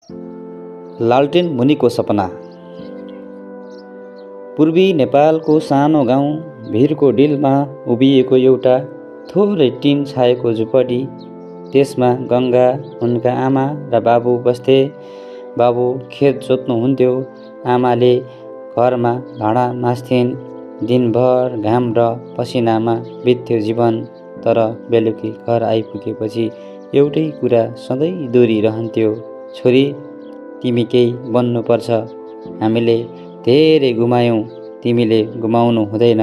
लालटेन मुनिको सपना। पूर्वी नेपालको सानो गाउँ भिरको डिलमा उभिएको एउटा थोरै टिन छाएको झुपडी। त्यसमा गङ्गा, उनका आमा र बाबु बस्थे। बाबु खेत जोत्नुहुन्थ्यो, आमाले घरमा भाँडा माझ्थिन्। दिनभर घाम र पसिनामा बित्थ्यो जीवन। तर बेलुकी घर आइपुगेपछि एउटै कुरा सधैँ दोहोरिरहन्थ्यो, छोरी तिमी केही बन्नुपर्छ। हामीले धेरै गुमायौँ, तिमीले गुमाउनु हुँदैन।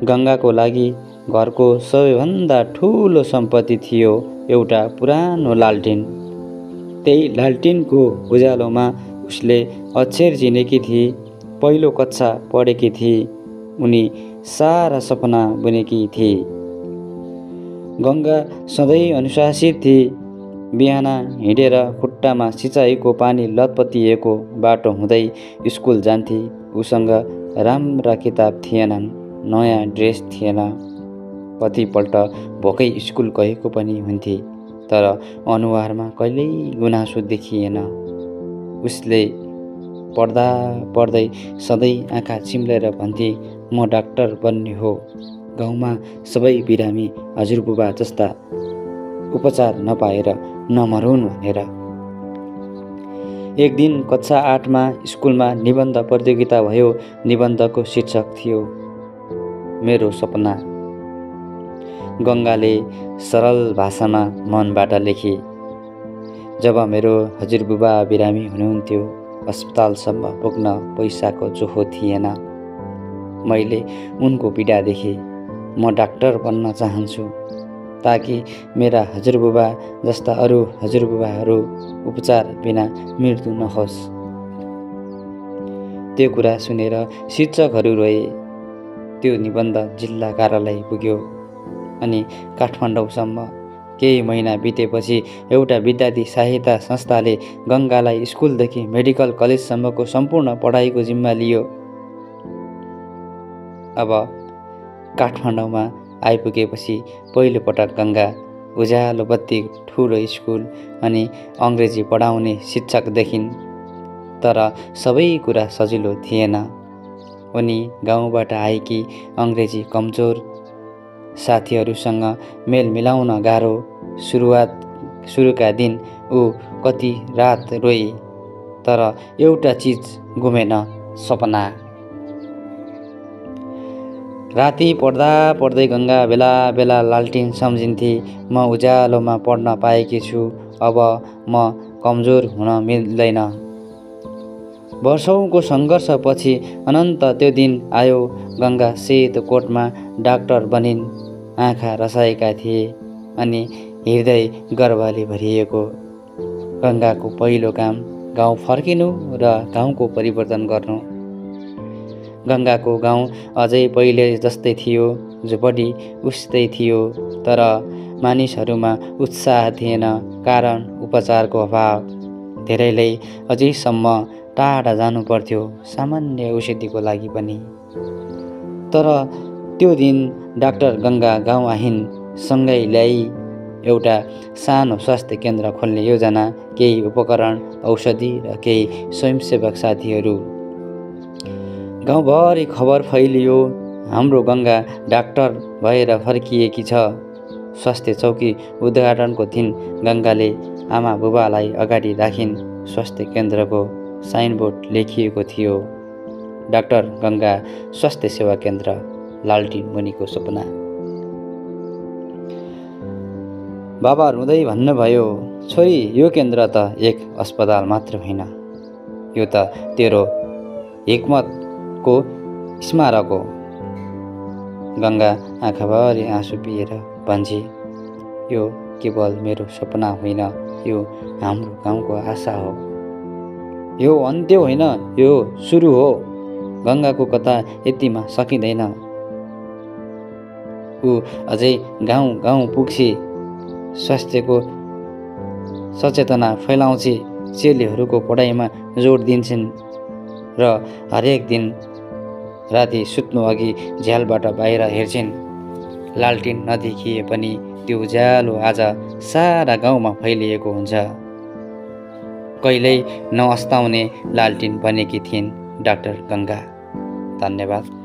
गङ्गाको लागि घरको सबैभन्दा ठुलो सम्पत्ति थियो एउटा पुरानो लालटिन। त्यही लालटिनको उज्यालोमा उसले अक्षर चिनेकी थिए, पहिलो कक्षा पढेकी थिए, उनी सारा सपना बुनेकी थिए। गङ्गा सधैँ अनुशासित थिए। बिहान हिँडेर खुट्टामा सिँचाइको पानी लतपतिएको बाटो हुँदै स्कुल जान्थे। उसँग राम्रा किताब थिएनन्, नयाँ ड्रेस थिएन। कतिपल्ट भोकै स्कुल गएको पनि हुन्थे, तर अनुहारमा कहिल्यै गुनासो देखिएन। उसले पढ्दा पढ्दै सधैँ आँखा चिम्लेर भन्थे, म डाक्टर बन्ने हो। गाउँमा सबै बिरामी हजुरबुबा जस्ता उपचार नपाएर नमरुन् भनेर। एक दिन कक्षा 8मा स्कुलमा निबन्ध प्रतियोगिता भयो। निबन्धको शीर्षक थियो मेरो सपना। गङ्गाले सरल भाषामा मनबाट लेखे। जब मेरो हजुरबुबा बिरामी हुनुहुन्थ्यो, अस्पतालसम्म पुग्न पैसाको जोखो थिएन। मैले उनको पीडा देखेँ। म डाक्टर बन्न चाहन्छु ताकि मेरा हजुरबुबा जस्ता अरू हजुरबुबाहरू उपचार बिना मृत्यु नहोस्। त्यो कुरा सुनेर शिक्षकहरू रोए। त्यो निबन्ध जिल्ला कार्यालय पुग्यो अनि काठमाडौँसम्म। केही महिना बितेपछि एउटा विद्यार्थी सहायता संस्थाले गङ्गालाई स्कुलदेखि मेडिकल कलेजसम्मको सम्पूर्ण पढाइको जिम्मा लियो। अब काठमाडौँमा आइपुगेपछि पहिलोपटक गङ्गा उज्यालो बत्ती, ठुलो स्कुल अनि अङ्ग्रेजी पढाउने शिक्षक देखिन्। तर सबै कुरा सजिलो थिएन। उनी गाउँबाट आएकी, अङ्ग्रेजी कमजोर, साथीहरूसँग मेल मिलाउन गाह्रो। सुरुका दिन ऊ कति रात रोए, तर एउटा चिज गुमेन, सपना। राति पढ्दा पढ्दै गङ्गा बेला बेला लालटिन सम्झिन्थे। म उज्यालोमा पढ्न पाएकी छु, अब म कमजोर हुन मिल्दैन। वर्षौंको सङ्घर्षपछि अनन्त त्यो दिन आयो। गङ्गा सेतो कोटमा डाक्टर बनिन्। आँखा रसाएका थिए अनि हृदय गर्वले भरिएको। गङ्गाको पहिलो काम गाउँ फर्किनु र गाउँको परिवर्तन गर्नु। गङ्गाको गाउँ अझै पहिले जस्तै थियो, झुपडी उस्तै थियो, तर मानिसहरूमा उत्साह थिएन, कारण उपचारको अभाव। धेरैले अझैसम्म टाढा जानु पर्थ्यो, सामान्य औषधिको लागि पनि। तर त्यो दिन डाक्टर गङ्गा गाउँ आइन्। सँगै ल्याई एउटा सानो स्वास्थ्य केन्द्र खोल्ने योजना, केही उपकरण, औषधि र केही स्वयंसेवक साथीहरू। गाउँभरि खबर फैलियो, हाम्रो गङ्गा डाक्टर भएर फर्किएकी छ। स्वास्थ्य चौकी उद्घाटनको दिन गङ्गाले आमा बुबालाई अगाडि राखिन्। स्वास्थ्य केन्द्रको साइनबोर्ड लेखिएको थियो, डाक्टर गङ्गा स्वास्थ्य सेवा केन्द्र, लालटिन मुनिको सपना। बाबा रुँदै भन्नुभयो, छोरी यो केन्द्र त एक अस्पताल मात्र होइन, यो त तेरो हिक्मतको स्मारक हो। गङ्गा आँखाभरि आँसु पिएर भन्छे, यो केवल मेरो सपना होइन, यो हाम्रो गाउँको आशा हो। यो अन्त्य होइन, यो सुरु हो। गङ्गाको कथा यतिमा सकिँदैन। ऊ अझै गाउँ गाउँ पुग्छे, स्वास्थ्यको सचेतना फैलाउँछे, चेलीहरूको पढाइमा जोड दिन्छन् र हरेक दिन राति सुत्नु अघि झ्यालबाट बाहिर हेर्छिन्। लालटिन नदेखिए पनि त्यो उज्यालो आज सारा गाउँमा फैलिएको हुन्छ। कहिल्यै नअस्ताउने लालटिन बनेकी थिइन् डाक्टर गङ्गा। धन्यवाद।